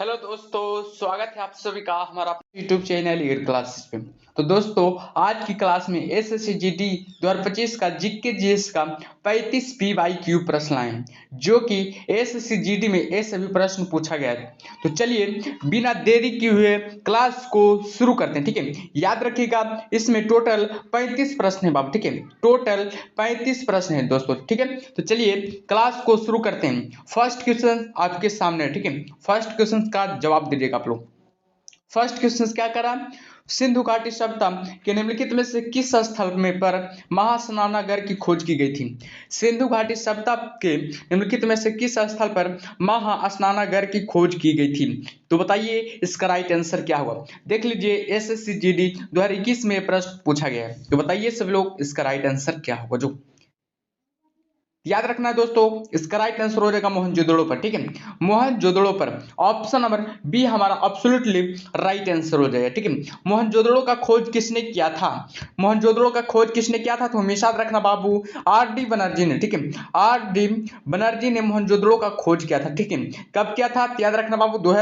Hello दोस्तों, स्वागत है आप सभी का हमारा यूट्यूब चैनल ईयर क्लासेस पे। तो दोस्तों, आज की क्लास में एसएससी-जीडी 2025 का जीके जीएस का 35 पीवाईक्यू प्रश्न आए हैं, जो कि एसएससी-जीडी में ये सभी प्रश्न पूछा गया है। तो चलिए बिना देरी किए हुए क्लास को शुरू करते हैं, ठीक है। याद रखिएगा, इसमें टोटल 35 प्रश्न है बाबू, ठीक है। टोटल 35 प्रश्न है दोस्तों, ठीक है। तो चलिए क्लास को शुरू करते हैं। फर्स्ट क्वेश्चन आपके सामने है, ठीक है। फर्स्ट क्वेश्चन का जवाब दीजिएगा आप लोग। फर्स्ट क्वेश्चन क्या करा, सिंधु घाटी सभ्यता के निम्नलिखित में से किस स्थल में पर महास्नानागार की खोज की गई थी। सिंधु घाटी सभ्यता के निम्नलिखित में से किस स्थल पर महास्नानागार की खोज की गई थी। तो बताइए इसका राइट आंसर क्या हुआ। देख लीजिए एसएससी-जीडी 2021 में प्रश्न पूछा गया है। तो बताइए सब लोग इसका राइट आंसर क्या होगा। जो याद रखना है दोस्तों, इसका राइट आंसर हो जाएगा मोहनजोदड़ो पर, ठीक है। मोहनजोदड़ो पर ऑप्शन नंबर बी हमारा एब्सोल्युटली राइट आंसर हो जाएगा, ठीक है। मोहनजोदड़ो का खोज किसने किया था। मोहनजोदड़ो का खोज किसने किया था, तो हमेशा याद रखना बाबू, आर.डी. बनर्जी ने, ठीक है। आर.डी. बनर्जी ने मोहनजोदड़ो का खोज किया था, ठीक है। कब किया था, याद रखना बाबू,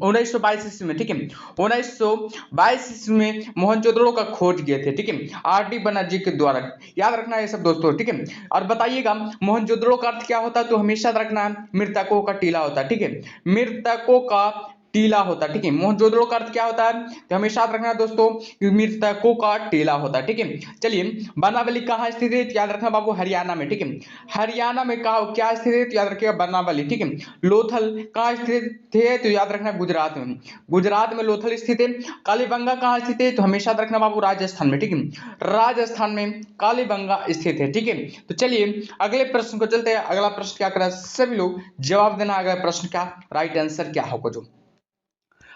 1922 ईस्वी में, ठीक है। 1922 ईस्वी में मोहनजोदड़ो का खोज किए थे, ठीक है, आर.डी. बनर्जी के द्वारा। याद रखना है सब दोस्तों, ठीक है। और बताइएगा मोहनजोदड़ो का अर्थ क्या होता है, तो हमेशा रखना है मृतकों का टीला होता है, ठीक है। मृतकों का टीला होता है, ठीक है। मोहनजोदड़ो का अर्थ क्या होता है, तो हमेशा याद रखना दोस्तों कि मृतकों का टीला होता है, ठीक है। चलिए बनावली कहाँ स्थित है, तो याद रखना बाबू हरियाणा में, ठीक है। हरियाणा में कहा क्या स्थित है, तो याद रखिएगा बनावली, ठीक है। लोथल कहाँ स्थित है, तो याद रखना गुजरात में। गुजरात में लोथल स्थित है। कालीबंगा कहाँ स्थित है, तो हमेशा याद रखना बाबू राजस्थान में, ठीक है। राजस्थान में कालीबंगा स्थित है, ठीक है। तो चलिए अगले प्रश्न को चलते हैं। अगला प्रश्न क्या करा, सभी लोग जवाब देना। अगला प्रश्न का राइट आंसर क्या होगा। जो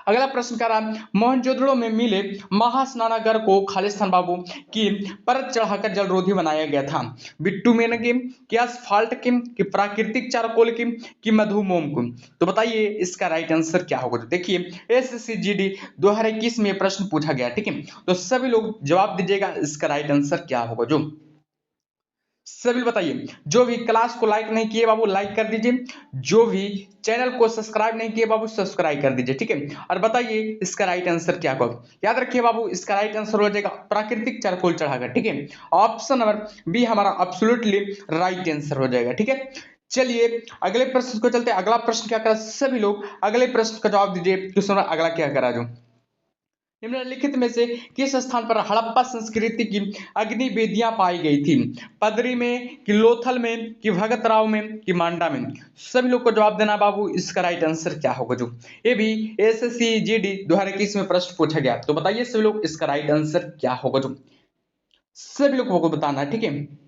अगला प्रश्न क्या रहा, मोहनजोदड़ो में मिले महास्नानागार को खालिस्तान बाबू की परत चढ़ाकर जलरोधी बनाया गया था। बिट्टूमेन की asphalt की प्राकृतिक चारकोल की मधुमोम की। तो बताइए इसका राइट आंसर क्या होगा। देखिए एसएससी-जीडी 2021 में प्रश्न पूछा गया, ठीक है। तो सभी लोग जवाब दीजिएगा इसका राइट आंसर क्या होगा। जो सभी बताइए, जो भी क्लास को लाइक नहीं किए बाबू लाइक कर दीजिए, जो भी चैनल को सब्सक्राइब नहीं किए बाबू सब्सक्राइब कर दीजिए, ठीक है। और बताइए इसका राइट आंसर क्या होगा। याद रखिए बाबू, इसका राइट आंसर हो जाएगा प्राकृतिक चारकोल चढ़ाकर, ठीक है। ऑप्शन नंबर बी हमारा एब्सोल्युटली राइट आंसर हो जाएगा, ठीक है। चलिए अगले प्रश्न को चलते हैं। अगला प्रश्न क्या करा, सभी लोग अगले प्रश्न का जवाब दीजिए कि सुनो अगला क्या करा। जो निम्नलिखित में से किस स्थान पर हड़प्पा संस्कृति की अग्नि वेदियां पाई गई थी। पदरी में कि लोथल में कि भगत राव में कि मांडा में। सभी लोग को जवाब देना बाबू, इसका राइट आंसर क्या होगा। जो ये भी एसएससी जीडी 2021 में प्रश्न पूछा गया। तो बताइए सभी लोग इसका राइट आंसर क्या होगा। जो सभी लोग को बताना है, ठीक है।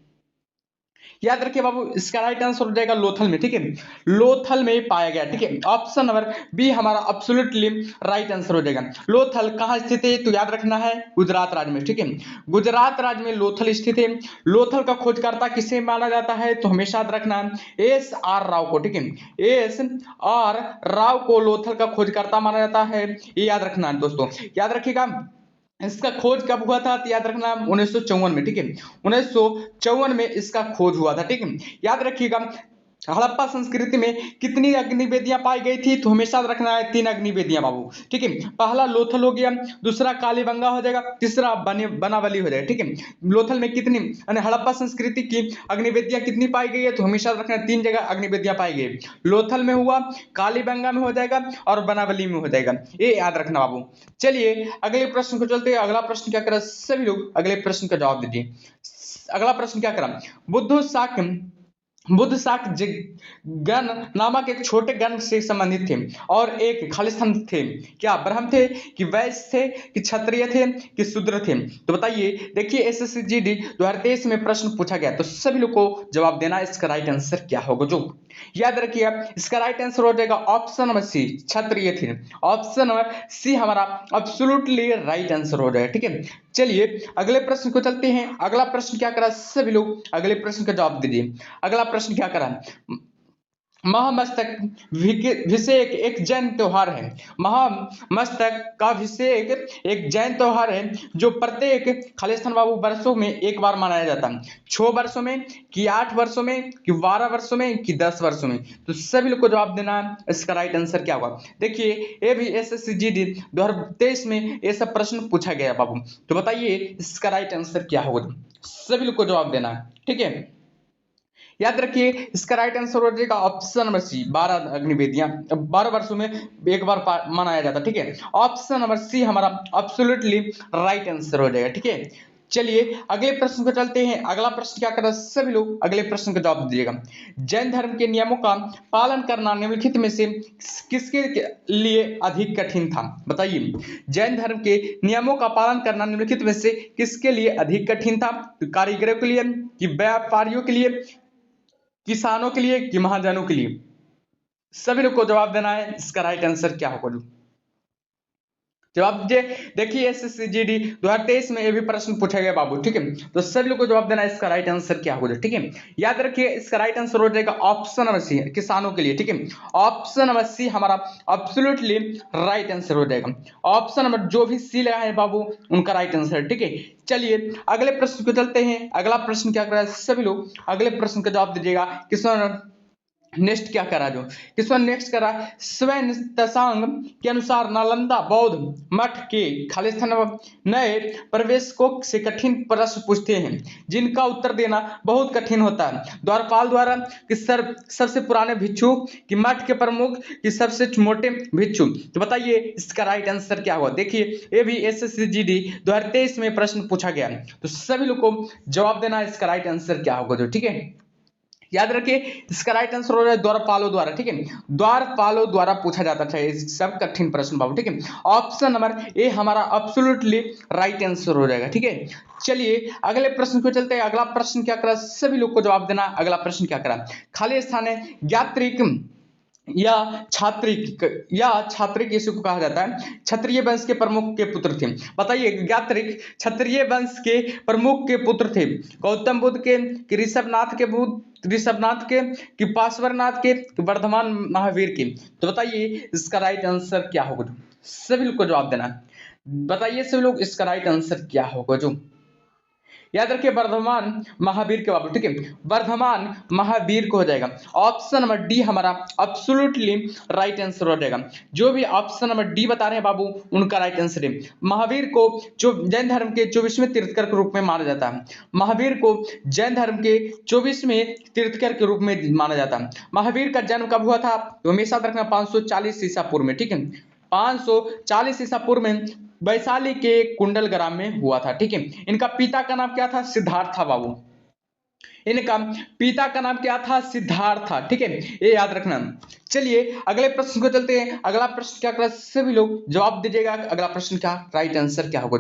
याद रखिए बाबू, इसका राइट आंसर हो जाएगा लोथल में, ठीक है। लोथल में पाया गया, ठीक है। ऑप्शन नंबर बी हमारा एब्सोल्युटली राइट आंसर हो जाएगा। लोथल कहाँ स्थित है, तो याद रखना है गुजरात राज्य में, ठीक है। गुजरात राज्य में लोथल स्थित है। लोथल का खोजकर्ता किसे माना जाता है, तो हमेशा याद रखना है एस आर राव को, ठीक है। एस आर राव को लोथल का खोजकर्ता माना जाता है, ये याद रखना है दोस्तों। याद रखिएगा इसका खोज कब हुआ था, तो याद रखना 1954 में, ठीक है। 1954 में इसका खोज हुआ था, ठीक है। याद रखिएगा हड़प्पा संस्कृति में कितनी अग्निवेदियां पाई गई थी, तो हमेशा रखना है 3 अग्निवेदियां बाबू, ठीक है। पहला लोथल हो गया, दूसरा कालीबंगा हो जाएगा, तीसरा बनावली हो जाएगा, ठीक है। लोथल में कितनी यानी हड़प्पा संस्कृति की अग्निवेदियां कितनी पाई गई है, तो हमेशा रखना 3 जगह अग्निवेदियां पाई गई। लोथल में हुआ, कालीबंगा में हो जाएगा और बनावली में हो जाएगा, ये याद रखना बाबू। चलिए अगले प्रश्न को चलते हैं। अगला प्रश्न क्या करा, सभी लोग अगले प्रश्न का जवाब दीजिए। अगला प्रश्न क्या करा, बुद्ध शाक बुद्ध शाक गण नामक एक छोटे गण से संबंधित थे और एक खालिस्तान थे। क्या ब्राह्मण थे कि वैश्य थे कि क्षत्रिय थे कि शूद्र थे। तो बताइए, देखिए एसएससी-जीडी 2023 में प्रश्न पूछा गया। तो सभी लोग को जवाब देना इसका राइट आंसर क्या होगा। जो याद रखिए इसका राइट आंसर हो जाएगा ऑप्शन नंबर सी, क्षत्रिय थे। ऑप्शन नंबर सी हमारा एब्सोल्युटली राइट आंसर हो जाएगा, ठीक है। चलिए अगले प्रश्न को चलते हैं। अगला प्रश्न क्या करा, सभी लोग अगले प्रश्न का जवाब दीजिए। अगला प्रश्न क्या करा, महामस्तकाभिषेक एक जैन त्योहार है। महामस्तकाभिषेक एक जैन त्योहार है जो प्रत्येक खालिस्तान बाबू वर्षों में एक बार मनाया जाता है। 6 वर्षों में कि 8 वर्षों में कि 12 वर्षों में कि 10 वर्षों में। तो सभी लोग को जवाब देना है। इसका राइट आंसर क्या होगा? देखिए ये भी SSCGD 2023 में ये सब प्रश्न पूछा गया बाबू। तो बताइए इसका राइट आंसर क्या होगा? सभी लोग को जवाब देना है, ठीक है। याद रखिए इसका राइट आंसर हो जाएगा ऑप्शन नंबर सी, 12 अग्निवेदियां 12 वर्षों में एक बार मनाया जाता है, ठीक है। ऑप्शन नंबर सी हमारा एब्सोल्युटली राइट आंसर हो जाएगा, ठीक है। चलिए अगले प्रश्न को चलते हैं। अगला प्रश्न क्या कर रहा है? सभी लोग अगले प्रश्न का जवाब दीजिएगा। जैन धर्म के नियमों का पालन करना निम्नलिखित में से किसके लिए अधिक कठिन था? बताइए जैन धर्म के नियमों का पालन करना निम्नलिखित में से किसके लिए अधिक कठिन था? तो कारीगरों के लिए कि व्यापारियों के लिए, किसानों के लिए कि महाजनों के लिए? सभी लोग को जवाब देना है। इसका राइट आंसर क्या होगा? जवाब दीजिए। देखिए SSCGD 2023 में ये भी प्रश्न पूछा गया बाबू, ठीक है। तो सभी लोग को जवाब देना है। इसका राइट आंसर क्या होगा? ठीक है, याद रखिए इसका राइट आंसर हो जाएगा ऑप्शन नंबर सी, किसानों के लिए, ठीक है। ऑप्शन नंबर सी हमारा एब्सोल्युटली राइट आंसर हो जाएगा। ऑप्शन नंबर जो भी सी लगा है बाबू उनका राइट आंसर, ठीक है। चलिए अगले प्रश्न को चलते हैं। अगला प्रश्न क्या कर रहा है? सभी लोग अगले प्रश्न का जवाब दीजिएगा। किसान नेक्स्ट क्या करा? जो किसवन नेक्स्ट करा स्वयं तसांग के अनुसार नालंदा बौद्ध मठ के खालिस्तान नए प्रवेशकों से कठिन प्रश्न पूछते हैं जिनका उत्तर देना बहुत कठिन होता है। द्वारपाल द्वारा कि सबसे पुराने भिक्षु कि मठ के प्रमुख कि सबसे मोटे भिक्षु? तो बताइए इसका राइट आंसर क्या हुआ? देखिए ये भी SSCGD 2023 में प्रश्न पूछा गया। तो सभी लोग को जवाब देना। इसका राइट आंसर क्या होगा? जो ठीक है, याद रखिए इसका राइट आंसर हो रहा है द्वारपालों द्वारा, ठीक है। द्वारपालों द्वारा पूछा जाता है सब कठिन प्रश्न बाबू, ठीक है। ऑप्शन नंबर ए हमारा एब्सोल्युटली राइट आंसर हो जाएगा, ठीक है। चलिए अगले प्रश्न को चलते हैं। अगला प्रश्न क्या करा? सभी लोग को जवाब देना। अगला प्रश्न क्या करा? खाली स्थान है यात्रिक या छात्रिक इसको कहा जाता है क्षत्रिय वंश के प्रमुख के पुत्र थे। बताइए यात्रिक क्षत्रिय वंश के प्रमुख के पुत्र थे। गौतम बुद्ध के कि ऋषभनाथ के कि पार्श्वनाथ के कि वर्धमान महावीर के? तो बताइए इसका राइट आंसर क्या होगा? सभी लोग को जवाब देना। बताइए सभी लोग इसका राइट आंसर क्या होगा? जो याद रखिए वर्धमान महावीर के बाबू, ठीक है। वर्धमान महावीर को हो जाएगा। ऑप्शन नंबर डी हमारा एब्सोल्युटली राइट आंसर हो जाएगा। जो भी ऑप्शन नंबर डी बता रहे हैं बाबू उनका राइट आंसर है। महावीर को जो जैन धर्म के 24वें तीर्थकर के रूप में माना जाता है। महावीर को जैन धर्म के 24वें तीर्थकर के रूप में माना जाता है। महावीर का जन्म कब हुआ था? तो हमेशा रखना 540 ईसा पूर्व में, ठीक है। 540 ईसा पूर्व में वैशाली के कुंडल ग्राम में हुआ था, ठीक है। इनका पिता का नाम क्या था? सिद्धार्थ था बाबू। इनका पिता का नाम क्या था? सिद्धार्थ था, ठीक है, ये याद रखना। चलिए अगले प्रश्न को चलते हैं। अगला प्रश्न क्या कर सभी लोग जवाब दीजिएगा। अगला प्रश्न क्या राइट आंसर क्या होगा?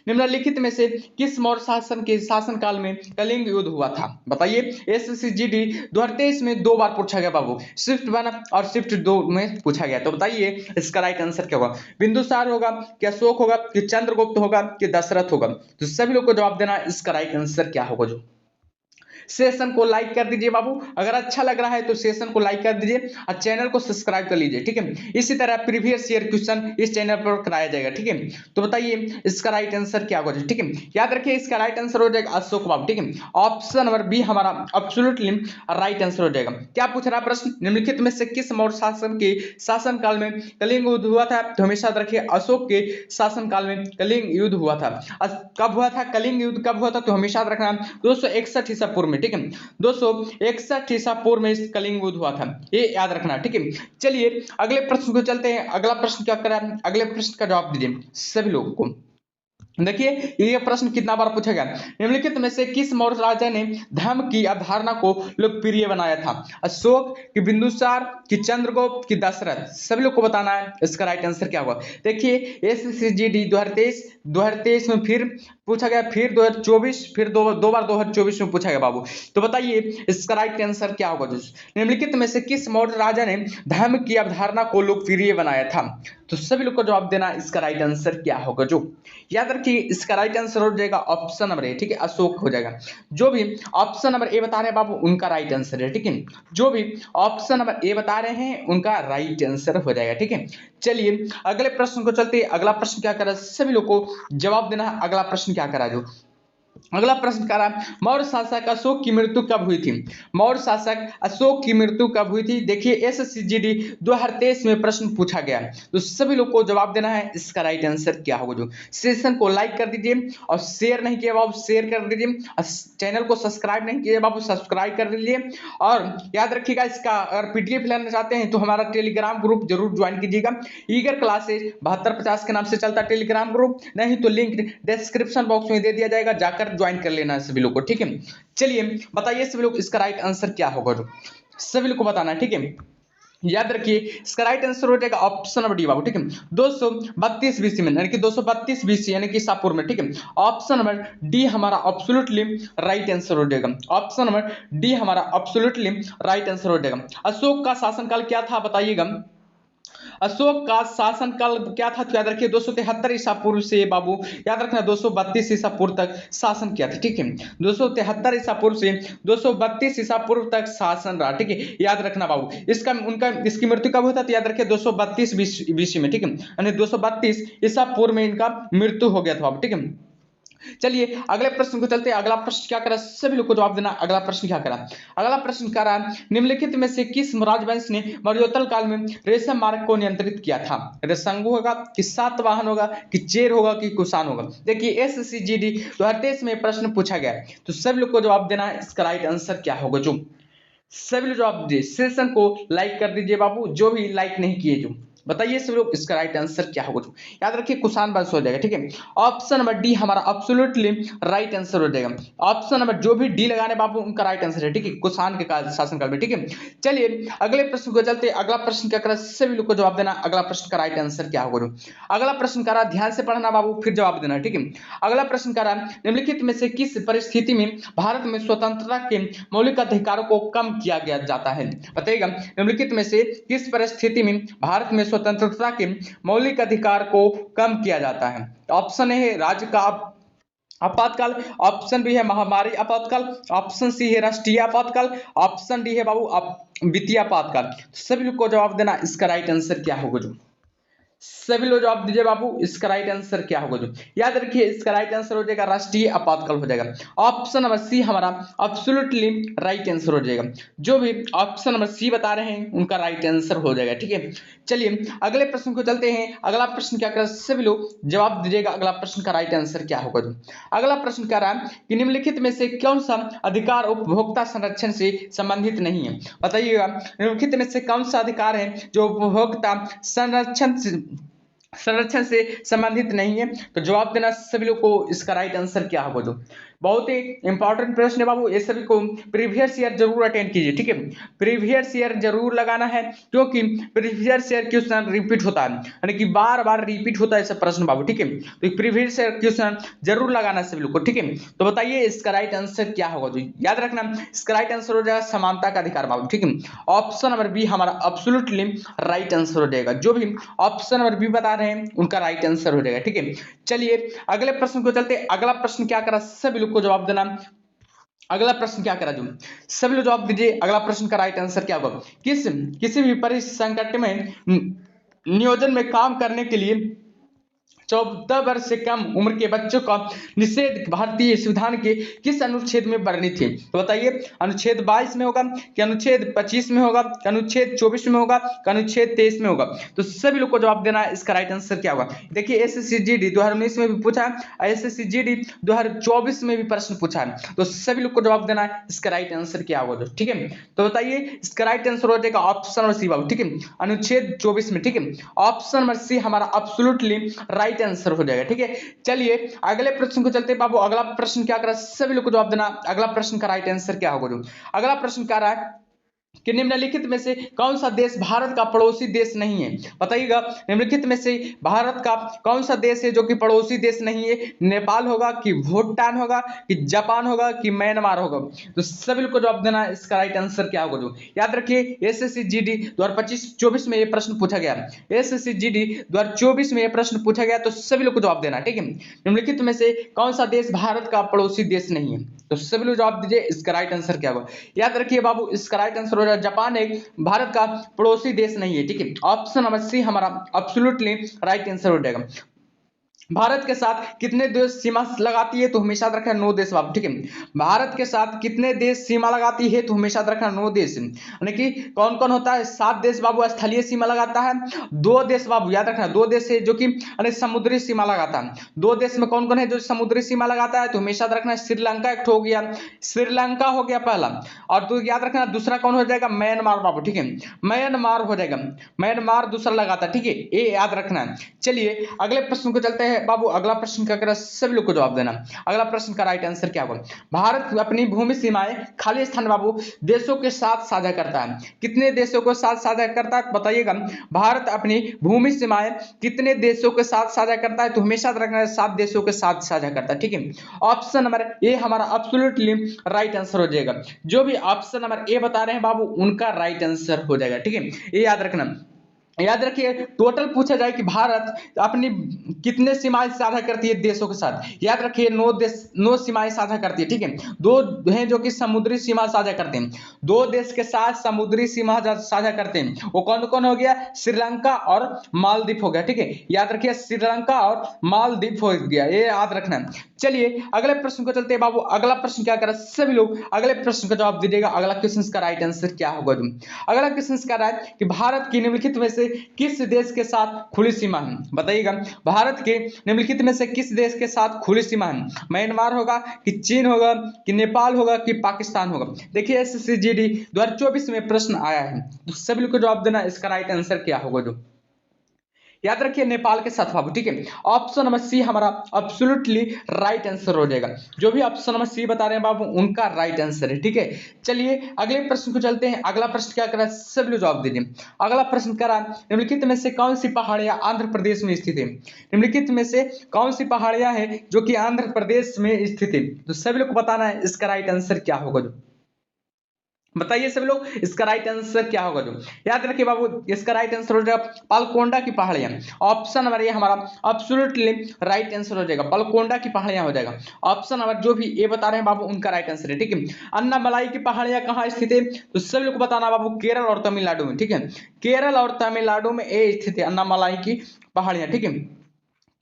निम्नलिखित में से किस मौर्य शासन के शासन काल में कलिंग युद्ध हुआ था? बताइए SSCGD 2023 में 2 बार पूछा गया बाबू, शिफ्ट 1 और शिफ्ट 2 में पूछा गया। तो बताइए इसका राइट आंसर क्या होगा? बिंदुसार होगा कि अशोक होगा कि चंद्रगुप्त होगा कि दशरथ होगा? तो सभी लोग को जवाब देना। इसका राइट आंसर क्या होगा? जो सेशन को लाइक कर दीजिए बाबू, अगर अच्छा लग रहा है तो सेशन को लाइक कर दीजिए और चैनल को सब्सक्राइब कर लीजिए, ठीक है। इसी तरह प्रीवियस ईयर क्वेश्चन इस चैनल पर कराया जाएगा, ठीक है। तो बताइए इसका राइट आंसर क्या होगा? ठीक है, याद रखिए इसका राइट आंसर हो जाएगा अशोक बाबू, ठीक है। ऑप्शन नंबर बी हमारा एब्सोल्युटली राइट आंसर हो जाएगा। क्या पूछ रहा है प्रश्न? निम्नलिखित में से किस मौर्य शासन के शासन काल में कलिंग युद्ध हुआ था? तो हमेशा रखिए अशोक के शासन काल में कलिंग युद्ध हुआ था। कब हुआ था कलिंग युद्ध? कब हुआ था? तो हमेशा रखना 261 ईसा पूर्व में, ठीक है। 261 ईसा पूर्व में इस कलिंग युद्ध हुआ था, ये याद रखना, ठीक है। चलिए अगले प्रश्न को चलते हैं। अगला प्रश्न क्या करा? अगले प्रश्न का जवाब दीजिए सभी लोगों को। देखिए ये प्रश्न कितना बार पूछा गया? निम्नलिखित में से किस मौर्य राजा ने धर्म की अवधारणा को लोकप्रिय बनाया था? अशोक कि बिंदुसार कि चंद्रगुप्त कि दशरथ? सभी लोग को बताना है इसका राइट आंसर क्या होगा। देखिए SSCGD 2023 में फिर पूछा गया, फिर 2024, फिर दो बार 2024 में पूछा गया बाबू। तो बताइए इसका राइट आंसर क्या होगा दोस्तों। निम्नलिखित में से किस मौर्य राजा ने धर्म की अवधारणा को लोकप्रिय बनाया था। तो सभी लोग को जवाब देना, इसका राइट आंसर क्या होगा। जो याद रखिए इसका राइट आंसर हो जाएगा ऑप्शन नंबर ए, ठीक है, अशोक हो जाएगा। जो भी ऑप्शन नंबर ए बता रहे हैं बाबू उनका राइट आंसर है, ठीक है। जो भी ऑप्शन नंबर ए बता रहे हैं उनका राइट आंसर हो जाएगा, ठीक है। चलिए अगले प्रश्न को चलते हैं। अगला प्रश्न क्या करा, सभी लोग को जवाब देना है। अगला प्रश्न क्या करा, जो अगला प्रश्न करा, मौर्य शासक अशोक की मृत्यु कब हुई थी। मौर्य शासक अशोक की मृत्यु कब हुई थी। देखिए SSCGD 2023 में प्रश्न पूछा गया, तो सभी लोग को जवाब देना है। इसका राइट आंसर क्या होगा। जो सेशन को लाइक कर दीजिए और शेयर नहीं किया बाबू शेयर कर दीजिए, चैनल को सब्सक्राइब नहीं किया बाबू सब्सक्राइब कर लीजिए। और याद रखिएगा इसका अगर PDF लेना चाहते हैं तो हमारा टेलीग्राम ग्रुप जरूर ज्वाइन कीजिएगा। ईगर क्लासेज 7250 के नाम से चलता टेलीग्राम ग्रुप, नहीं तो लिंक डिस्क्रिप्शन बॉक्स में दे दिया जाएगा, जाकर ज्वाइन कर लेना है सभी लोग को, ठीक है। चलिए बताइए सभी लोग इसका राइट आंसर क्या होगा। जो सभी लोग को बताना है, ठीक है। याद रखिए इसका राइट आंसर हो जाएगा ऑप्शन नंबर डी बाबू, ठीक है। 232 BC में, यानी कि 232 BC यानी कि ईसापुर में, ठीक है। ऑप्शन नंबर डी हमारा एब्सोल्युटली राइट आंसर हो जाएगा। ऑप्शन नंबर डी हमारा एब्सोल्युटली राइट आंसर हो जाएगा। अशोक का शासनकाल क्या था बताइएगा। अशोक का शासनकाल क्या था, तो याद रखिए 273 ईसा पूर्व से बाबू याद रखना 232 ईसा पूर्व तक शासन किया था, ठीक है। 273 ईसा पूर्व से 232 ईसा पूर्व तक शासन रहा, ठीक है, याद रखना बाबू। इसकी मृत्यु कब हुआ था, तो याद रखिए 232 BC में, ठीक है, यानी 232 ईसा पूर्व में इनका मृत्यु हो गया था बाबू, ठीक है। चलिए अगले प्रश्न को चलते हैं। अगला प्रश्न क्या करा, सभी लोग को जवाब देना। अगला प्रश्न क्या करा, अगला प्रश्न करा, निम्नलिखित में से किस राजवंश ने मौर्योत्तर काल में रेशम मार्ग को नियंत्रित किया था। रेशंगु होगा कि सातवाहन होगा कि चेर होगा कि कुषाण होगा। देखिए SSCGD 2023 में प्रश्न पूछा गया, तो सभी लोग को जवाब देना है। इसका राइट आंसर क्या होगा। जो सभी लोग जवाब दीजिए, सेशन को लाइक कर दीजिए बाबू, जो भी लाइक नहीं किए जो बताइए सभी लोग इसका राइट आंसर क्या होगा। जो याद रखिए कुषाण वंश हो जाएगा, ठीक है। ऑप्शन नंबर डी हमारा एब्सोल्युटली राइट आंसर हो जाएगा। ऑप्शन नंबर जो भी डी लगाने बाबू उनका राइट आंसर है, ठीक है, कुषाण के काल शासनकाल में, ठीक है। चलिए अगले प्रश्न को चलते। अगला प्रश्न क्या करा, सभी लोग को जवाब देना। अगला प्रश्न का राइट आंसर क्या होगा। जो अगला प्रश्न करा, ध्यान से पढ़ना बाबू फिर जवाब देना, ठीक है। अगला प्रश्न करा, निम्नलिखित में से किस परिस्थिति में भारत में स्वतंत्रता के मौलिक अधिकारों को कम किया गया जाता है। बताइएगा निम्नलिखित में से किस परिस्थिति में भारत में स्वतंत्रता के मौलिक अधिकार को कम किया जाता है। ऑप्शन ए है राज्य का आपातकाल, ऑप्शन बी है महामारी आपातकाल, ऑप्शन सी है राष्ट्रीय आपातकाल, ऑप्शन डी है बाबू वित्तीय आपातकाल। सभी लोग को जवाब देना। इसका राइट आंसर क्या होगा। जो सभी लोग जवाब दीजिए बाबू, इसका राइट आंसर क्या होगा। जो याद रखिए इसका राइट आंसर हो जाएगा राष्ट्रीय आपातकाल हो जाएगा। ऑप्शन नंबर सी हमारा एब्सोल्युटली राइट आंसर हो जाएगा। जो भी ऑप्शन नंबर सी बता रहे हैं उनका राइट आंसर हो जाएगा, ठीक है। चलिए अगले प्रश्न को चलते हैं। अगला प्रश्न क्या कर, सभी लोग जवाब दीजिएगा। अगला प्रश्न का राइट आंसर क्या होगा। जो अगला प्रश्न कह रहा है कि निम्नलिखित में से कौन सा अधिकार उपभोक्ता संरक्षण से संबंधित नहीं है। बताइएगा निम्नलिखित में से कौन सा अधिकार है जो उपभोक्ता संरक्षण से संबंधित नहीं है। तो जवाब देना सभी लोग को। इसका राइट आंसर क्या होगा। जो बहुत ही इंपॉर्टेंट प्रश्न है बाबू, ये सभी को प्रीवियस ईयर जरूर अटेंड कीजिए, ठीक है। प्रीवियस ईयर जरूर लगाना है, क्योंकि प्रीवियस ईयर क्वेश्चन रिपीट होता है, यानी कि बार बार रिपीट होता है ऐसा प्रश्न बाबू, ठीक है। तो प्रीवियस ईयर क्वेश्चन जरूर लगाना सभी लोग को, ठीक है। तो बताइए इसका राइट आंसर क्या होगा। जो याद रखना इसका राइट आंसर हो जाएगा समानता का अधिकार बाबू, ठीक है। ऑप्शन नंबर बी हमारा एब्सोल्युटली राइट आंसर हो जाएगा। जो भी ऑप्शन नंबर बी बता रहे हैं उनका राइट आंसर हो जाएगा, ठीक है। चलिए अगले प्रश्न को चलते। अगला प्रश्न क्या करा, सभी लोग को जवाब देना। अगला प्रश्न क्या करा, जो सभी लोग जवाब दीजिए। अगला प्रश्न का राइट आंसर क्या होगा। किसी भी परिसंकट में नियोजन में काम करने के लिए 14 वर्ष से कम उम्र के बच्चों का निषेध भारतीय संविधान के किस अनुच्छेद में वर्णित है। तो बताइए अनुच्छेद 22 में होगा कि अनुच्छेद 25 में होगा कि अनुच्छेद 24 में होगा कि अनुच्छेद 23 में होगा। तो सभी लोग को जवाब देना है। इसका राइट आंसर क्या होगा। देखिए SSCGD 2019 में भी पूछा है, SSCGD 2024 में भी प्रश्न पूछा है, तो सभी लोग को जवाब देना है। इसका राइट आंसर क्या होगा। ठीक है, तो बताइए इसका राइट आंसर हो जाएगा ऑप्शन नंबर सी बाबू, ठीक है, अनुच्छेद 24 में, ठीक है। ऑप्शन नंबर सी हमारा एब्सोल्युटली राइट आंसर हो जाएगा, ठीक है। चलिए अगले प्रश्न को चलते बाबू। अगला प्रश्न क्या कर रहा है, सभी लोग को जवाब देना। अगला प्रश्न का राइट आंसर क्या होगा। जो अगला प्रश्न क्या रहा है, कि निम्नलिखित में से कौन सा देश भारत का पड़ोसी देश नहीं है? बताइएगा, निम्नलिखित में से भारत का कौन सा देश है जो कि पड़ोसी देश नहीं है? नेपाल होगा कि भूटान होगा कि जापान होगा कि म्यांमार होगा? तो सभी लोग को जवाब देना है। इसका राइट आंसर क्या होगा? जो याद रखिए, एसएससी जीडी 2025-24 में ये प्रश्न पूछा गया। एसएससी जीडी 2024 में ये प्रश्न पूछा गया, तो सभी लोग को जवाब देना, ठीक है। निम्नलिखित में से कौन सा देश भारत का पड़ोसी देश नहीं है? तो सभी लोग जवाब दीजिए, इसका राइट आंसर क्या होगा? याद रखिए बाबू, इसका राइट आंसर हो जाएगा जापान एक भारत का पड़ोसी देश नहीं है, ठीक है। ऑप्शन नंबर सी हमारा एब्सोल्युटली राइट आंसर हो जाएगा। भारत के साथ कितने देश सीमा लगाती है? तो हमेशा याद रखना 9 देश बाबू, ठीक है। भारत के साथ कितने देश सीमा लगाती है? तो हमेशा याद रखना 9 देश, यानी कि कौन कौन होता है? 7 देश बाबू स्थलीय सीमा लगाता है, 2 देश बाबू याद रखना 2 देश है जो कि समुद्री सीमा लगाता है। 2 देश में कौन कौन है जो समुद्री सीमा लगाता है? तो हमेशा याद रखना श्रीलंका एक हो गया, श्रीलंका हो गया पहला, और तो याद रखना दूसरा कौन हो जाएगा? म्यांमार बाबू, ठीक है। म्यांमार हो जाएगा, म्यांमार दूसरा लगाता है, ठीक है, ये याद रखना है। चलिए अगले प्रश्न को चलते हैं बाबू। अगला प्रश्न क्या कर रहा है? सभी लोग को जवाब देना। अगला प्रश्न का राइट आंसर क्या होगा? भारत अपनी भूमि सीमाएं खाली स्थान बाबू देशों के साथ साझा करता है। कितने देशों के साथ साझा करता है बताइएगा? भारत अपनी भूमि सीमाएं कितने देशों के साथ साझा करता है? तो हमेशा रखना है 7 देशों के साथ साझा करता है, ठीक है। ऑप्शन नंबर ए हमारा एब्सोल्युटली राइट आंसर हो जाएगा। जो भी ऑप्शन नंबर ए बता रहे हैं बाबू उनका राइट आंसर हो जाएगा, ठीक है। ये याद रखना। याद रखिए, टोटल पूछा जाए कि भारत अपनी कितने सीमाएं साझा करती है देशों के साथ? याद रखिए 9 देश, 9 सीमाएं साझा करती है, ठीक है। 2 हैं जो कि समुद्री सीमा साझा करते हैं, 2 देश के साथ समुद्री सीमा साझा करते हैं। वो कौन कौन हो गया? श्रीलंका और मालदीव हो गया, ठीक है। याद रखिए श्रीलंका और मालदीव हो गया, ये याद रखना है। चलिए अगले प्रश्न को चलते हैं बाबू। अगला प्रश्न क्या कर रहा है? सभी लोग अगले प्रश्न का जवाब दीजिएगा। अगला क्वेश्चन का राइट आंसर क्या होगा? अगला क्वेश्चन का राइट कि भारत की निम्नलिखित में से किस देश के साथ खुली सीमा है? बताइएगा, भारत के निम्नलिखित में से किस देश के साथ खुली सीमा है? म्यांमार होगा कि चीन होगा कि नेपाल होगा कि पाकिस्तान होगा? देखिए एसएससी जीडी 2024 में प्रश्न आया है, तो सभी लोग को जवाब देना। इसका राइट आंसर क्या होगा? जो याद रखिए नेपाल के साथ बाबू, ठीक है। ऑप्शन नंबर सी हमारा एब्सोल्युटली राइट आंसर हो जाएगा। जो भी ऑप्शन नंबर सी बता रहे हैं बाबू उनका राइट आंसर है, ठीक है। चलिए अगले प्रश्न को चलते हैं। अगला प्रश्न क्या कर रहा है? सब लोग जवाब दीजिए। अगला प्रश्न कर रहा है निम्नलिखित में से कौन सी पहाड़ियां आंध्र प्रदेश में स्थित है? निम्नलिखित में से कौन सी पहाड़ियां हैं जो कि आंध्र प्रदेश में स्थित है? तो सभी लोग को बताना है इसका राइट आंसर क्या होगा? जो बताइए सभी लोग, इसका राइट आंसर क्या होगा? जो याद रखिए बाबू, इसका राइट आंसर हो जाएगा पालकोंडा की पहाड़ियां। ऑप्शन नंबर ये हमारा एब्सोल्युटली राइट आंसर हो जाएगा, पालकोंडा की पहाड़ियां हो जाएगा। ऑप्शन नंबर जो भी ये बता रहे हैं बाबू उनका राइट आंसर है, ठीक है। अन्नामलाई की पहाड़ियां कहाँ स्थित है? तो सभी लोग को बताना बाबू केरल और तमिलनाडु में, ठीक है। केरल और तमिलनाडु में ये स्थित है अन्नामलाई की पहाड़ियां, ठीक है।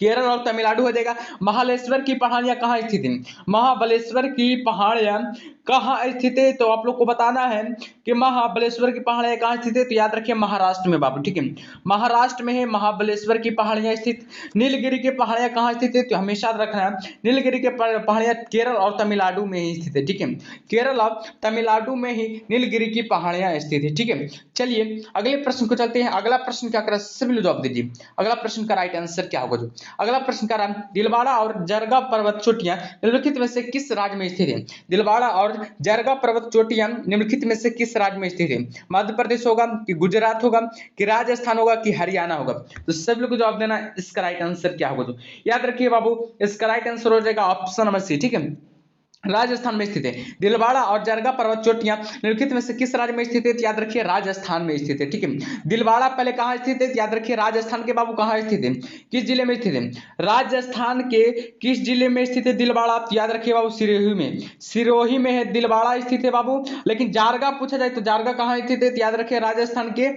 केरल और तमिलनाडु हो जाएगा। महाबलेश्वर की पहाड़ियां कहाँ स्थित है? महाबलेश्वर की पहाड़ियां कहाँ स्थित है? तो आप लोग को बताना है कि महाबलेश्वर की पहाड़ियां कहाँ स्थित है। तो याद रखिए महाराष्ट्र में बाबू, ठीक है। महाराष्ट्र में है महाबलेश्वर की पहाड़ियां स्थित। नीलगिरी की पहाड़ियां कहाँ स्थित है? तो हमेशा याद रखना है नीलगिरी की पहाड़ियां केरल और तमिलनाडु में ही स्थित है, ठीक है। केरल और तमिलनाडु में ही नीलगिरी की पहाड़ियां स्थित है, ठीक है। चलिए अगले प्रश्न को चलते हैं। अगला प्रश्न क्या कर सभी लोग जवाब दीजिए। अगला प्रश्न का राइट आंसर क्या होगा? जो अगला प्रश्न का नाम दिलवाड़ा और जरगा पर्वत चोटियां निम्नलिखित में से किस राज्य में स्थित है? दिलवाड़ा और जरगा पर्वत चोटियां निम्नलिखित में से किस राज्य में स्थित है? मध्य प्रदेश होगा कि गुजरात होगा कि राजस्थान होगा कि हरियाणा होगा? तो सब लोग को जवाब देना इसका राइट आंसर क्या होगा? तो याद रखिए बाबू, इसका राइट आंसर हो जाएगा ऑप्शन नंबर सी, ठीक है। राजस्थान में स्थित है। दिलवाड़ा और जरगा पर्वत चोटियां निम्नलिखित में से किस राज्य में स्थित है? याद रखिए राजस्थान में स्थित है, ठीक है। दिलवाड़ा पहले कहां स्थित है? याद रखिए राजस्थान के बाबू कहां स्थित है, किस जिले में स्थित है? राजस्थान के किस जिले में स्थित है दिलवाड़ा? याद रखिए बाबू सिरोही में, सिरोही में है दिलवाड़ा स्थित है बाबू। लेकिन जारगा पूछा जाए तो जारगा कहां स्थित है? याद रखिए राजस्थान के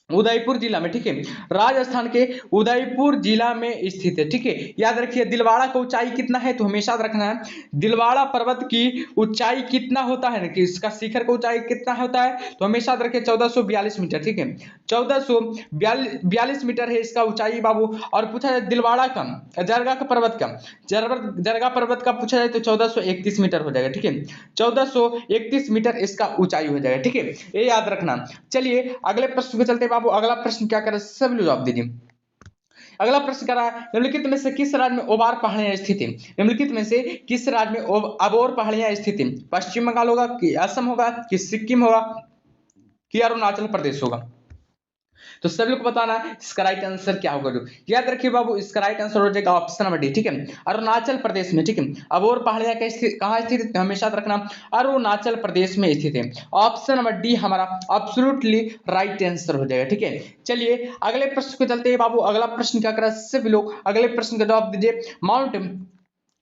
उदयपुर जिला में, ठीक है। राजस्थान के उदयपुर जिला में स्थित है, ठीक है। याद रखिए दिलवाड़ा का ऊंचाई कितना है? तो हमेशा याद रखना है दिलवाड़ा पर्वत की ऊंचाई कितना होता है कि इसका शिखर का ऊंचाई कितना होता है? तो हमेशा याद रखिए 1442 मीटर, ठीक है। 1442 मीटर है इसका ऊंचाई बाबू। और पूछा जाए दिलवाड़ा का, जरगा का पर्वत का, जरगा पर्वत का पूछा जाए तो 1431 मीटर हो जाएगा, ठीक है। 1431 मीटर इसका ऊंचाई हो जाएगा, ठीक है। ये याद रखना। चलिए अगले प्रश्न को चलते बाबू। अगला प्रश्न क्या करे सब लोग जवाब दीजिए। अगला प्रश्न करा निम्नलिखित में से किस राज्य में ओबार पहाड़ियां स्थित है? निम्नलिखित में से किस राज्य में अबोर पहाड़ियां स्थित है? पश्चिम बंगाल होगा कि असम होगा कि सिक्किम होगा कि अरुणाचल प्रदेश होगा। तो सभी लोग को बताना है इसका राइट आंसर क्या होगा। जो याद रखिए बाबू, इसका राइट आंसर हो जाएगा ऑप्शन नंबर डी, ठीक है, अरुणाचल प्रदेश में, ठीक है। अब और पहाड़ियां कहाँ स्थित है, हमेशा याद रखना अरुणाचल प्रदेश में स्थित है। ऑप्शन नंबर डी हमारा एब्सोल्युटली राइट आंसर हो जाएगा, ठीक है। चलिए अगले प्रश्न को चलते हैं बाबू। अगला प्रश्न क्या कर रहा है, सभी लोग अगले प्रश्न का जवाब दीजिए। माउंट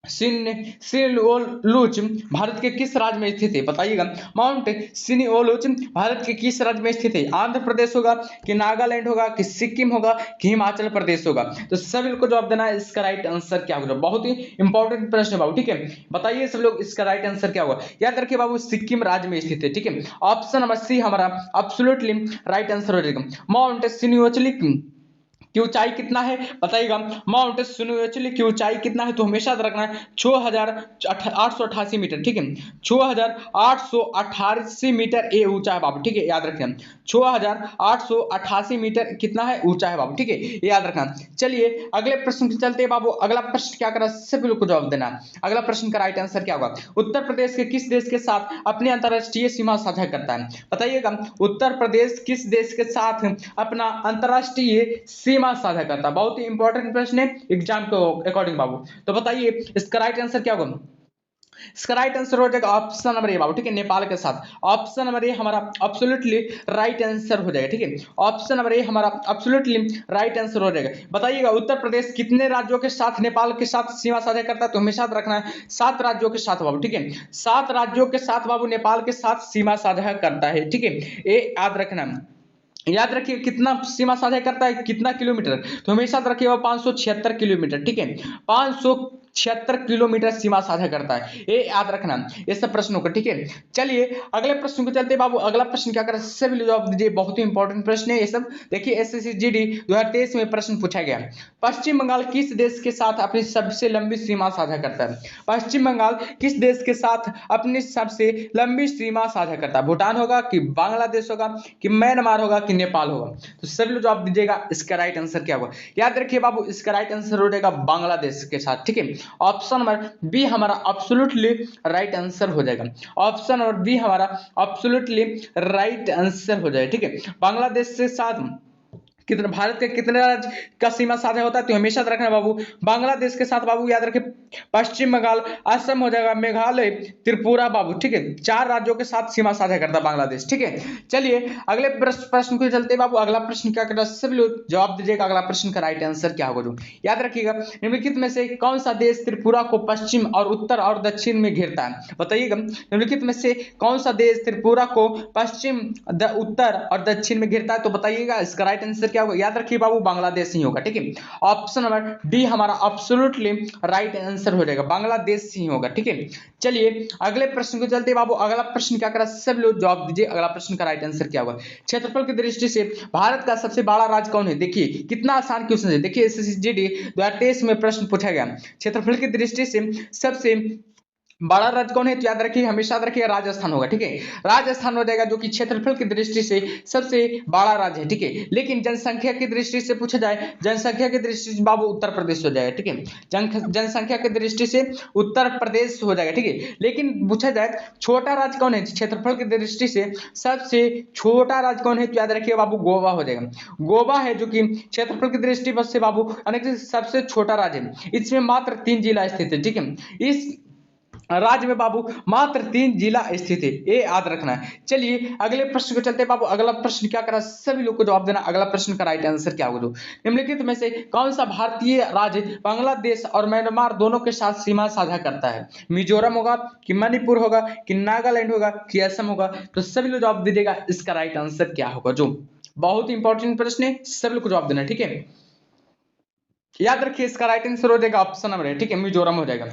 सिनिओलुच भारत के किस राज्य में स्थित है, बताइएगा। माउंट सिनिओलुच भारत के किस राज्य में स्थित है, आंध्र प्रदेश होगा कि नागालैंड होगा कि सिक्किम होगा कि हिमाचल प्रदेश होगा। तो सभी लोग को जवाब देना है इसका राइट आंसर क्या होगा। बहुत ही इंपॉर्टेंट प्रश्न है बाबू, ठीक है। बताइए सब लोग इसका राइट आंसर क्या होगा। याद रखिए बाबू, सिक्किम राज्य में स्थित है, ठीक है। ऑप्शन नंबर सी हमारा एब्सोल्युटली राइट आंसर हो जाएगा। माउंट सिनिओलुच की ऊंचाई कितना है, बताइएगा। माउंट सिनिओलुच की ऊंचाई कितना है, तो हमेशा याद रखना है 6888 मीटर, ठीक है। 6888 मीटर ये ऊंचा है बाबू, ठीक है, याद रखें। 6888 मीटर कितना है, ऊंचा है बाबू, ठीक है, याद रखना। चलिए अगले प्रश्न पे चलते हैं बाबू। अगला प्रश्न क्या कर रहा है, सभी लोग को जवाब देना है। अगला प्रश्न का राइट आंसर क्या होगा। उत्तर प्रदेश के किस देश के साथ अपनी अंतरराष्ट्रीय सीमा साझा करता है, बताइएगा। उत्तर प्रदेश किस देश के साथ अपना अंतरराष्ट्रीय सीमा साझा करता है। बहुत ही इंपॉर्टेंट प्रश्न है एग्जाम को अकॉर्डिंग बाबू। तो बताइए इसका राइट आंसर क्या होगा। इसका राइट आंसर हो जाएगा ऑप्शन नंबर ए बाबू, ठीक है, नेपाल के साथ। ऑप्शन नंबर ए हमारा एब्सोल्युटली राइट आंसर हो जाएगा, ठीक है। ऑप्शन नंबर ए हमारा एब्सोल्युटली राइट आंसर हो जाएगा। बताइएगा उत्तर प्रदेश कितने राज्यों के साथ नेपाल के साथ सीमा साझा करता है, तो हमेशा याद रखना है 7 राज्यों के साथ बाबू, ठीक है। 7 राज्यों के साथ बाबू नेपाल के साथ सीमा साझा करता है, ठीक है, ये याद रखना। याद रखिए कितना सीमा साझा करता है, कितना किलोमीटर, तो हमेशा याद रखिए 576 किलोमीटर, ठीक है। 576 किलोमीटर सीमा साझा करता है, ये याद रखना ये सब प्रश्नों का, ठीक है। चलिए अगले प्रश्न को चलते बाबू। अगला प्रश्न क्या कर रहा है, सभी जवाब दीजिए। बहुत ही इंपॉर्टेंट प्रश्न है ये सब। देखिए एसएससी जीडी 2023 में प्रश्न पूछा गया। पश्चिम बंगाल किस देश के साथ अपनी सबसे लंबी सीमा साझा करता है। पश्चिम बंगाल किस देश के साथ अपनी सबसे लंबी सीमा साझा करता है। भूटान होगा कि बांग्लादेश होगा कि म्यांमार होगा कि नेपाल होगा। तो सभी लोग जवाब दीजिएगा इसका राइट आंसर क्या होगा। याद रखिए बाबू, इसका राइट आंसर हो जाएगा बांग्लादेश के साथ, ठीक है। ऑप्शन नंबर बी हमारा एब्सोल्युटली राइट आंसर हो जाएगा। ऑप्शन नंबर बी हमारा एब्सोल्युटली राइट आंसर हो जाएगा, ठीक है। बांग्लादेश के साथ कितने भारत के कितने राज्य का सीमा साझा होता है, तो हमेशा रखना बाबू बांग्लादेश के साथ बाबू याद रखें पश्चिम बंगाल, असम हो जाएगा, मेघालय, त्रिपुरा बाबू, ठीक है। 4 राज्यों के साथ सीमा साझा करता है बांग्लादेश, ठीक है। चलिए अगले प्रश्न को चलते बाबू। अगला प्रश्न क्या करता है, सभी लोग जवाब दीजिएगा। अगला प्रश्न का राइट आंसर क्या होगा। याद रखिएगा निम्नलिखित में से कौन सा देश त्रिपुरा को पश्चिम और उत्तर और दक्षिण में घेरता है, बताइएगा। निम्नलिखित में से कौन सा देश त्रिपुरा को पश्चिम, उत्तर और दक्षिण में घेरता है, तो बताइएगा इसका राइट आंसर क्या होगा। याद रखिए बाबू बांग्लादेश ही होगा, ठीक है। ऑप्शन नंबर डी हमारा एब्सोल्युटली राइट आंसर हो जाएगा, बांग्लादेश ही होगा, ठीक है। चलिए अगले प्रश्न को चलते बाबू। अगला प्रश्न क्या करा, सब लोग जवाब दीजिए। अगला प्रश्न का राइट आंसर क्या होगा। क्षेत्रफल की दृष्टि से भारत का सबसे बड़ा राज्य कौन है। देखिए कितना आसान क्वेश्चन है। देखिए एसएससी 2023 में प्रश्न पूछा गया, क्षेत्रफल की दृष्टि से सबसे बड़ा राज्य कौन है, तो याद रखिए हमेशा याद रखिए राजस्थान होगा, ठीक है। राजस्थान हो जाएगा जो कि क्षेत्रफल की दृष्टि से सबसे बड़ा राज्य है, ठीक है। लेकिन जनसंख्या की दृष्टि से पूछा जाए, जनसंख्या की दृष्टि से बाबू उत्तर प्रदेश हो जाएगा, ठीक है। जनसंख्या की दृष्टि से उत्तर प्रदेश हो जाएगा, ठीक है। लेकिन पूछा जाए छोटा राज्य कौन है, क्षेत्रफल की दृष्टि से सबसे छोटा राज्य कौन है, तो याद रखिए बाबू गोवा हो जाएगा। गोवा है जो कि क्षेत्रफल की दृष्टि से बाबू अनेक सबसे छोटा राज्य है। इसमें मात्र 3 जिला स्थित है, ठीक है। इस राज्य में बाबू मात्र 3 जिला स्थित है, ये याद रखना है। चलिए अगले प्रश्न को चलते हैं बाबू। अगला प्रश्न क्या करा, सभी लोग को जवाब देना। अगला प्रश्न का राइट आंसर क्या होगा। निम्नलिखित में से कौन सा भारतीय राज्य बांग्लादेश और म्यांमार दोनों के साथ सीमा साझा करता है। मिजोरम होगा कि मणिपुर होगा कि नागालैंड होगा कि असम होगा, तो सभी लोग जवाब दीजिएगा इसका राइट आंसर क्या होगा। जो बहुत इंपॉर्टेंट प्रश्न है, सभी लोग को जवाब देना, ठीक है। याद रखिए इसका राइट आंसर हो जाएगा ऑप्शन नंबर ए, ठीक है, मिजोरम हो जाएगा।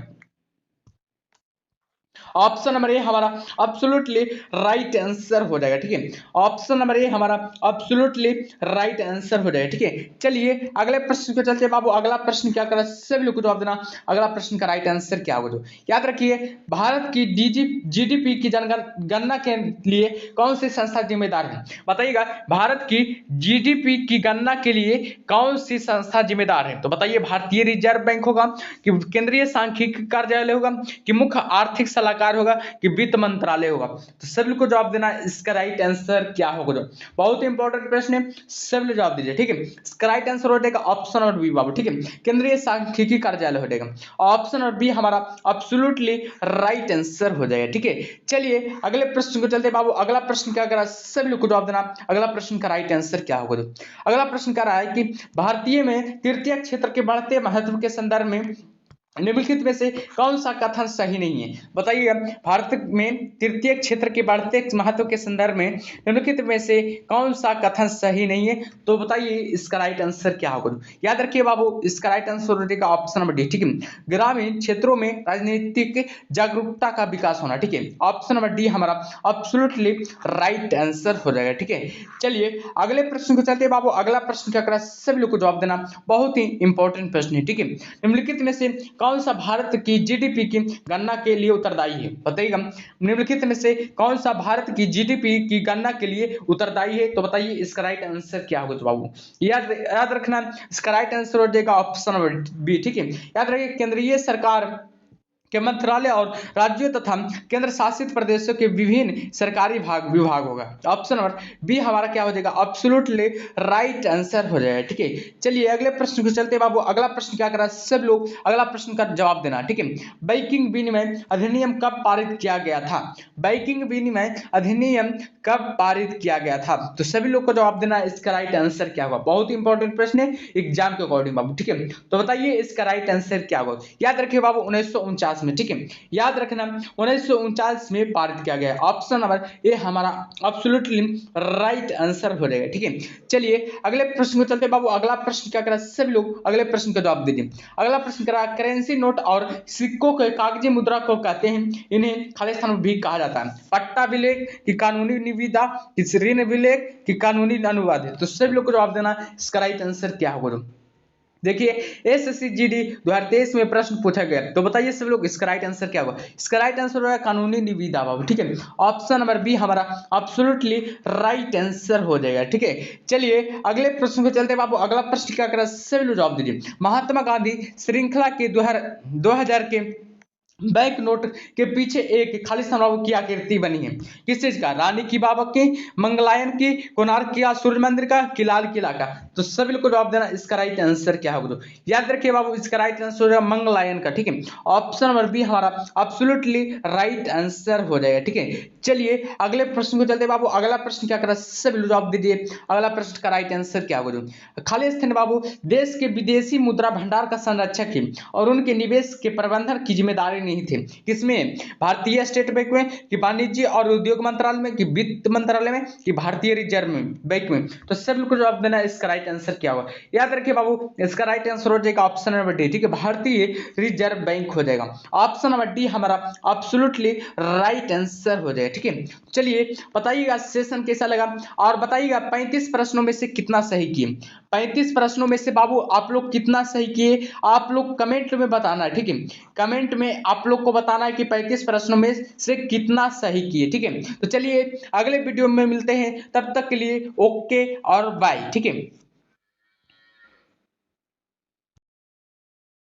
ऑप्शन नंबर ए हमारा एब्सोल्युटली राइट आंसर हो जाएगा, ठीक है। ऑप्शन नंबर ए हमारा एब्सोल्युटली राइट आंसर हो जाएगा, ठीक है। चलिए अगले प्रश्न को चलते हैं बाबू। अगला प्रश्न क्या कर रहा है, सभी लोग को जवाब देना। अगला प्रश्न का राइट आंसर क्या होगा। याद रखिए भारत की जीडीपी की गणना के लिए कौन सी संस्था जिम्मेदार है, बताइएगा। भारत की जीडीपी की गणना के लिए कौन सी संस्था जिम्मेदार है, तो बताइए भारतीय रिजर्व बैंक होगा कि केंद्रीय सांख्यिकी कार्यालय होगा कि मुख्य आर्थिक सलाहकार सरकार होगा कि वित्त मंत्रालय होगा? तो सभी को जवाब देना, इसका राइट आंसर क्या होगा? बहुत ही इंपॉर्टेंट प्रश्न है, सभी जवाब दीजिए, ठीक है। इसका राइट आंसर हो जाएगा ऑप्शन और बी बाबू, ठीक है, केंद्रीय सांख्यिकी कार्यालय हो जाएगा। ऑप्शन और बी हमारा एब्सोल्युटली राइट आंसर हो जाएगा, ठीक है। चलिए अगले प्रश्न को चलते बाबू। अगला प्रश्न क्या करा, सभी लोग को जवाब देना, अगला प्रश्न का राइट आंसर क्या होगा? अगला प्रश्न कह रहा है कि भारतीय में तृतीय क्षेत्र के बढ़ते महत्व के संदर्भ में निम्नलिखित में से कौन सा कथन सही नहीं है? बताइए, भारत में तृतीय क्षेत्र के बढ़ते महत्व के संदर्भ में निम्नलिखित में से कौन सा कथन सही नहीं है? तो बताइए इसका राइट आंसर क्या होगा? याद रखिए बाबू, इसका राइट आंसर हो जाएगा ऑप्शन नंबर डी, ठीक है, ग्रामीण क्षेत्रों में राजनीतिक जागरूकता का विकास होना, ठीक है। ऑप्शन नंबर डी हमारा एब्सोल्युटली राइट आंसर हो जाएगा, ठीक है। चलिए अगले प्रश्न को चलते बाबू। अगला प्रश्न क्या करा, सभी लोग को जवाब देना, बहुत ही इंपॉर्टेंट प्रश्न है, ठीक है। निम्नलिखित में से कौन सा भारत की जीडीपी की गणना के लिए उत्तरदायी है? बताइएगा, निम्नलिखित में से कौन सा भारत की जीडीपी की गणना के लिए उत्तरदायी है? तो बताइए इसका राइट आंसर क्या होगा? बाबू याद रखना, इसका राइट आंसर हो जाएगा ऑप्शन नंबर बी, ठीक है। याद रखिए, केंद्रीय सरकार के मंत्रालय और राज्यों तथा केंद्र शासित प्रदेशों के विभिन्न सरकारी विभाग होगा। ऑप्शन नंबर बी हमारा क्या हो जाएगा? एब्सोल्युटली राइट आंसर हो जाएगा, ठीक है। चलिए अगले प्रश्न को चलते बाबू। अगला प्रश्न क्या कर रहा है, सब लोग अगला प्रश्न का जवाब देना, ठीक है। बैंकिंग विनिमय अधिनियम कब पारित किया गया था? बैंकिंग विनिमय अधिनियम कब पारित किया गया था? तो सभी लोग को जवाब देना, इसका राइट आंसर क्या होगा? बहुत ही इंपॉर्टेंट प्रश्न है एग्जाम के अकॉर्डिंग बाबू, ठीक है। तो बताइए इसका राइट आंसर क्या होगा? याद रखिए बाबू 1949 में, ठीक है, याद रखना 1949 में पारित किया गया। ऑप्शन नंबर ए हमारा एब्सोल्युटली राइट आंसर हो जाएगा, ठीक है। चलिए अगले प्रश्न को चलते बाबू। अगला प्रश्न क्या करा, सभी लोग अगले प्रश्न का जवाब दीजिए। अगला प्रश्न करा, करेंसी नोट और सिक्कों के कागजी मुद्रा को कहते हैं, इन्हें खालिस्तान भी कहा जाता है। पट्टा विलेख की कानूनी निविदा, की ऋण विलेख की कानूनी अनुवाद है? तो सभी लोग को जवाब देना, इसका राइट आंसर क्या होगा? देखिए एसएससी-जीडी 2023 में प्रश्न पूछा गया, तो बताइए सब लोग इसका राइट आंसर क्या होगा? इसका राइट आंसर होगा कानूनी निविदा बाबू, ठीक है। ऑप्शन नंबर बी हमारा एब्सोल्युटली राइट आंसर हो जाएगा, ठीक है। चलिए अगले प्रश्न को चलते बाबू। अगला प्रश्न क्या कर रहा है, सभी लोग जवाब दीजिए। महात्मा गांधी श्रृंखला के 2000 के बैंक नोट के पीछे एक खालिस्तान बाबू की आकृति बनी है, किस चीज का? रानी की बाबा की, मंगलायन की, कोणार्क की, सूर्य मंदिर का, कि लाल किला का? तो सभी लोग को जवाब देना, इसका राइट आंसर क्या होगा? याद रखिए बाबू, इसका राइट आंसर हो जाएगा मंगलायन का, ठीक है। ऑप्शन नंबर बी हमारा एब्सोल्युटली राइट आंसर हो जाएगा, ठीक है। चलिए अगले प्रश्न को चलते बाबू। अगला प्रश्न क्या कर रहा है, सभी लोग जवाब दीजिए। अगला प्रश्न का राइट आंसर क्या होगा? खालिस्तान बाबू देश के विदेशी मुद्रा भंडार का संरक्षक है और उनके निवेश के प्रबंधन की जिम्मेदारी नहीं थे। किसमें? भारतीय स्टेट बैंक में, कि वाणिज्य और उद्योग मंत्रालय में, कि वित्त मंत्रालय में, कि भारतीय रिजर्व बैंक में? तो सब लोग को जवाब देना, इसका राइट आंसर क्या होगा? याद रखिए बाबू, इसका राइट आंसर हो जाएगा ऑप्शन नंबर डी, ठीक है, भारतीय रिजर्व बैंक हो जाएगा। ऑप्शन नंबर डी हमारा एब्सोल्युटली राइट आंसर हो जाएगा, ठीक है। चलिए बताइएगा सेशन कैसा लगा और बताइएगा 35 प्रश्नों में से कितना सही किए। 35 प्रश्नों में से बाबू आप लोग कितना सही किए, आप लोग कमेंट में बताना है, ठीक है। कमेंट में आप लोग को बताना है कि 35 प्रश्नों में से कितना सही किए, ठीक है। तो चलिए अगले वीडियो में मिलते हैं, तब तक के लिए ओके और बाय, ठीक है।